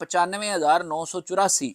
95,984।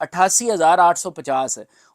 88,850,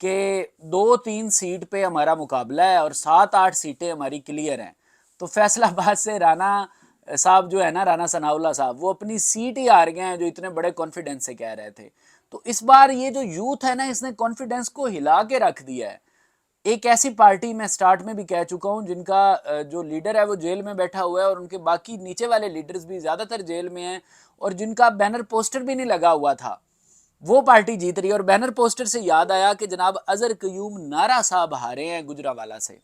کہ 2-3 سیٹ پہ ہمارا مقابلہ ہے اور 7-8 سیٹیں ہماری کلیئر ہیں. تو فیصل آباد سے رانا صاحب جو ہے نا، رانا ثناء اللہ صاحب، وہ اپنی سیٹ ہی ہار گئے ہیں جو اتنے بڑے کانفیڈنس سے کہہ رہے تھے. تو اس بار یہ جو یوتھ ہے نا، اس نے کانفیڈنس کو ہلا کے رکھ دیا ہے. ایک ایسی پارٹی میں سٹارٹ میں بھی کہہ چکا ہوں جن کا جو لیڈر ہے وہ جیل میں بیٹھا ہوا ہے، اور ان کے باقی نیچے والے لیڈرز بھی زیادہ تر جیل میں ہیں، اور جن کا بینر پوسٹر بھی نہیں لگا ہوا تھا، وہ پارٹی جیت رہی ہے. اور بینر پوسٹر سے یاد آیا کہ جناب اظہر قیوم نارا صاحب ہارے ہیں گجرانوالہ سے،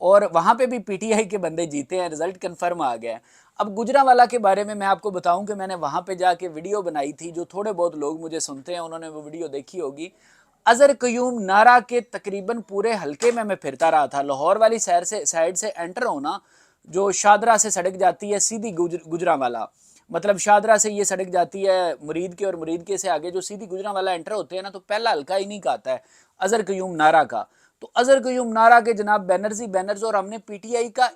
اور وہاں پہ بھی پی ٹی آئی کے بندے جیتے ہیں، رزلٹ کنفرم آ گیا ہے. اب گجرانوالہ کے بارے میں آپ کو بتاؤں کہ میں نے وہاں پہ جا کے ویڈیو بنائی تھی. جو تھوڑے بہت لوگ مجھے سنتے ہیں انہوں نے وہ ویڈیو دیکھی ہوگی. اظہر قیوم نارا کے تقریباً پورے حلقے میں پھرتا رہا تھا. لاہور والی سائڈ سے انٹر ہونا، جو شادرہ سے سڑک جاتی ہے سیدھی گجرانوالہ، مطلب شادرہ سے یہ سڑک جاتی ہے مرید کے، اور مرید کے سے آگے جو سیدھی گجرانوالہ انٹر ہوتے ہیں نا، تو پہلا حلقہ انہی کا آتا ہے، اظہر قیوم نارا کا. تو اظہر قیوم نارا کے جناب بینرز ہی بینرز، اور ہم نے پی ٹی آئی کا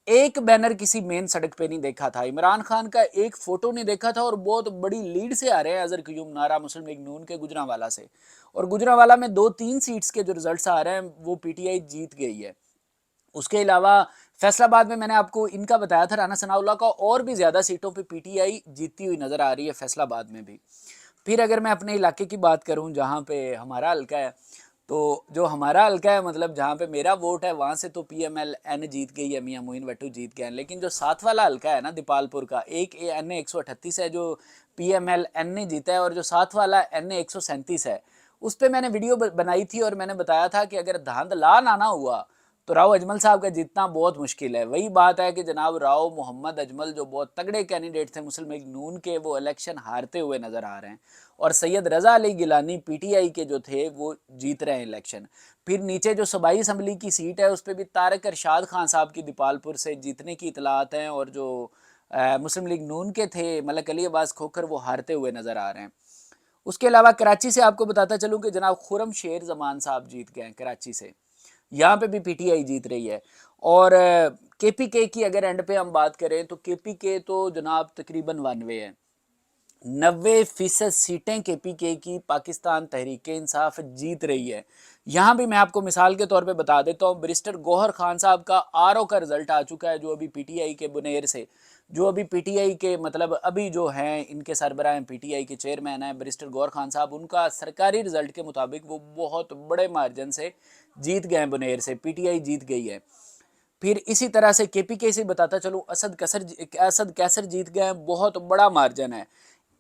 ایک بینر کسی مین سڑک پہ نہیں دیکھا تھا. عمران خان کا ایک فوٹو نہیں دیکھا تھا، اور بہت بڑی لیڈ سے آ رہے ہیں اظہر قیوم نارا مسلم لیگ نون کے گجرانوالہ سے. اور گجرانوالہ میں 2-3 سیٹس کے جو رزلٹس آ رہے ہیں وہ پی ٹی آئی جیت گئی ہے. اس کے علاوہ فیصل آباد میں نے آپ کو ان کا بتایا تھا رانا ثناء اللہ کا، اور بھی زیادہ سیٹوں پہ پی ٹی آئی جیتتی ہوئی نظر آ رہی ہے فیصل آباد میں بھی. پھر اگر میں اپنے علاقے کی بات کروں جہاں پہ ہمارا حلقہ ہے، تو جو ہمارا حلقہ ہے مطلب جہاں پہ میرا ووٹ ہے، وہاں سے تو پی ایم ایل این جیت گئی ہے، میاں معین وٹو جیت گئے ہیں. لیکن جو ساتھ والا حلقہ ہے نا دیپال پور کا، ایک این اے 138 ہے جو پی ایم ایل این نے جیتا ہے، اور جو ساتھ والا این اے 137 ہے، اس پہ میں نے ویڈیو بنائی تھی اور میں نے بتایا تھا کہ اگر دھاندلا نہ ہوا تو راؤ اجمل صاحب کا جیتنا بہت مشکل ہے. وہی بات ہے کہ جناب راؤ محمد اجمل جو بہت تگڑے کینڈیڈیٹ تھے مسلم لیگ نون کے، وہ الیکشن ہارتے ہوئے نظر آ رہے ہیں، اور سید رضا علی گیلانی پی ٹی آئی کے جو تھے وہ جیت رہے ہیں الیکشن. پھر نیچے جو صوبائی اسمبلی کی سیٹ ہے اس پہ بھی طارق ارشاد خان صاحب کی دیپال پور سے جیتنے کی اطلاعات ہیں، اور جو مسلم لیگ نون کے تھے ملک علی عباس کھوکھر، وہ ہارتے ہوئے نظر آ رہے ہیں. اس کے علاوہ کراچی سے آپ کو بتاتا چلوں کہ جناب خرم شیر زمان صاحب جیت گئے ہیں کراچی سے، یہاں پہ بھی پی ٹی آئی جیت رہی ہے. اور کے پی کے کی اگر اینڈ پہ ہم بات کریں تو کے پی کے تو جناب تقریباً 92 ہے، 90% سیٹیں کے پی کے کی پاکستان تحریک انصاف جیت رہی ہے. یہاں بھی میں آپ کو مثال کے طور پہ بتا دیتا ہوں، بیرسٹر گوہر خان صاحب کا آر او کا رزلٹ آ چکا ہے، جو ابھی پی ٹی آئی کے بنیر سے، جو ابھی پی ٹی آئی کے مطلب ابھی جو ہیں ان کے سربراہ ہیں، پی ٹی آئی کے چیئرمین ہیں بیرسٹر گوہر خان صاحب، ان کا سرکاری رزلٹ کے مطابق وہ بہت بڑے مارجن سے جیت گئے ہیں بنیر سے، پی ٹی آئی جیت گئی ہے. پھر اسی طرح سے کے پی کے سے بتاتا چلوں، اسد کیسر جیت گئے ہیں، بہت بڑا مارجن ہے،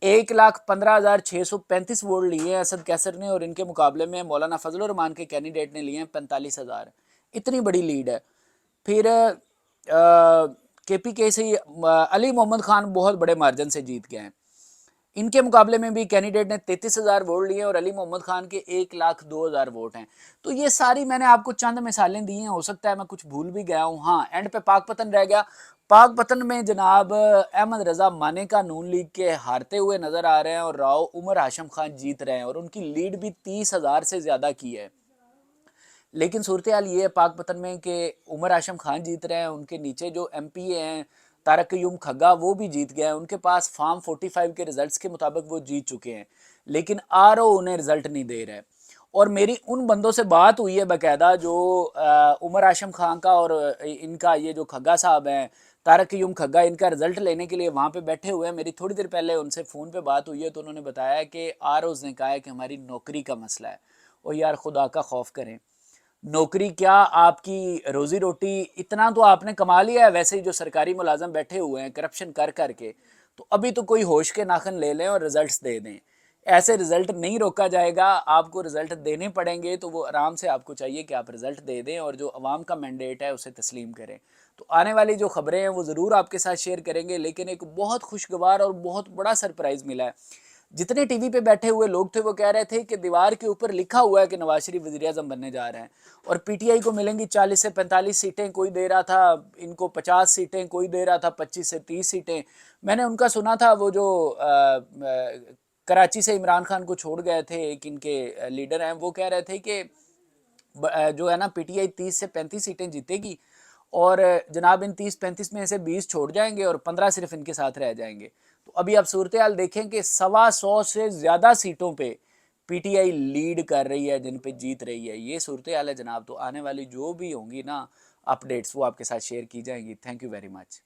1,15,635 ووٹ لیے ہیں اسد کیسر نے، اور ان کے مقابلے میں مولانا فضل الرحمان کے کینڈیڈیٹ نے لیے ہیں 45,000. اتنی بڑی لیڈ ہے. پھر کے پی کے سے علی محمد خان بہت بڑے مارجن سے جیت گئے ہیں، ان کے مقابلے میں بھی کینڈیڈیٹ نے 33,000 ووٹ لیے ہیں، اور علی محمد خان کے 1,02,000 ووٹ ہیں. تو یہ ساری میں نے آپ کو چند مثالیں دی ہیں، ہو سکتا ہے میں کچھ بھول بھی گیا ہوں. ہاں، اینڈ پہ پاک پتن رہ گیا. پاک پتن میں جناب احمد رضا مانے کا نون لیگ کے ہارتے ہوئے نظر آ رہے ہیں، اور راؤ عمر ہاشم خان جیت رہے ہیں، اور ان کی لیڈ بھی 30,000 سے زیادہ کی ہے. لیکن صورتحال یہ ہے پاک پتن میں کہ عمر ہاشم خان جیت رہے ہیں، ان کے نیچے جو ایم پی اے ہیں طارق قیوم کھگا، وہ بھی جیت گئے ہیں، ان کے پاس فارم 45 کے رزلٹس کے مطابق وہ جیت چکے ہیں، لیکن آر او انہیں رزلٹ نہیں دے رہے. اور میری ان بندوں سے بات ہوئی ہے باقاعدہ جو عمر ہاشم خان کا اور ان کا یہ جو کھگا صاحب ہیں طارق قیوم کھگا، ان کا رزلٹ لینے کے لیے وہاں پہ بیٹھے ہوئے ہیں. میری تھوڑی دیر پہلے ان سے فون پہ بات ہوئی ہے تو انہوں نے بتایا کہ آر اوز نے کہا ہے کہ ہماری نوکری کا مسئلہ ہے. اور یار خدا کا خوف کریں، نوکری کیا، آپ کی روزی روٹی اتنا تو آپ نے کما لیا ہے. ویسے ہی جو سرکاری ملازم بیٹھے ہوئے ہیں کرپشن کر کر کے، تو ابھی تو کوئی ہوش کے ناخن لے لیں اور رزلٹس دے دیں. ایسے رزلٹ نہیں روکا جائے گا، آپ کو رزلٹ دینے پڑیں گے، تو وہ آرام سے آپ کو چاہیے کہ آپ رزلٹ دے دیں اور جو عوام کا مینڈیٹ ہے اسے تسلیم کریں. تو آنے والی جو خبریں ہیں وہ ضرور آپ کے ساتھ شیئر کریں گے. لیکن ایک بہت خوشگوار اور بہت بڑا سرپرائز ملا ہے. جتنے ٹی وی پہ بیٹھے ہوئے لوگ تھے وہ کہہ رہے تھے کہ دیوار کے اوپر لکھا ہوا ہے کہ نواز شریف وزیر اعظم بننے جا رہے ہیں، اور پی ٹی آئی کو ملیں گی 40 سے 45 سیٹیں، کوئی دے رہا تھا ان کو 50 سیٹیں، کوئی دے رہا تھا 25 سے 30 سیٹیں. میں نے ان کا سنا تھا، وہ جو کراچی سے عمران خان کو چھوڑ گئے تھے ایک ان کے لیڈر ہیں، وہ کہہ رہے تھے کہ جو ہے نا پی ٹی آئی 30 سے 35 سیٹیں جیتے گی، اور جناب ان 30-35 میں سے 20 چھوڑ جائیں گے اور 15 صرف ان کے ساتھ رہ جائیں گے. تو ابھی آپ صورتحال دیکھیں کہ 125 سے زیادہ سیٹوں پہ پی ٹی آئی لیڈ کر رہی ہے، جن پہ جیت رہی ہے. یہ صورتحال ہے جناب. تو آنے والی جو بھی ہوں گی نا اپڈیٹس وہ آپ کے ساتھ شیئر کی جائیں گی. Thank you very much.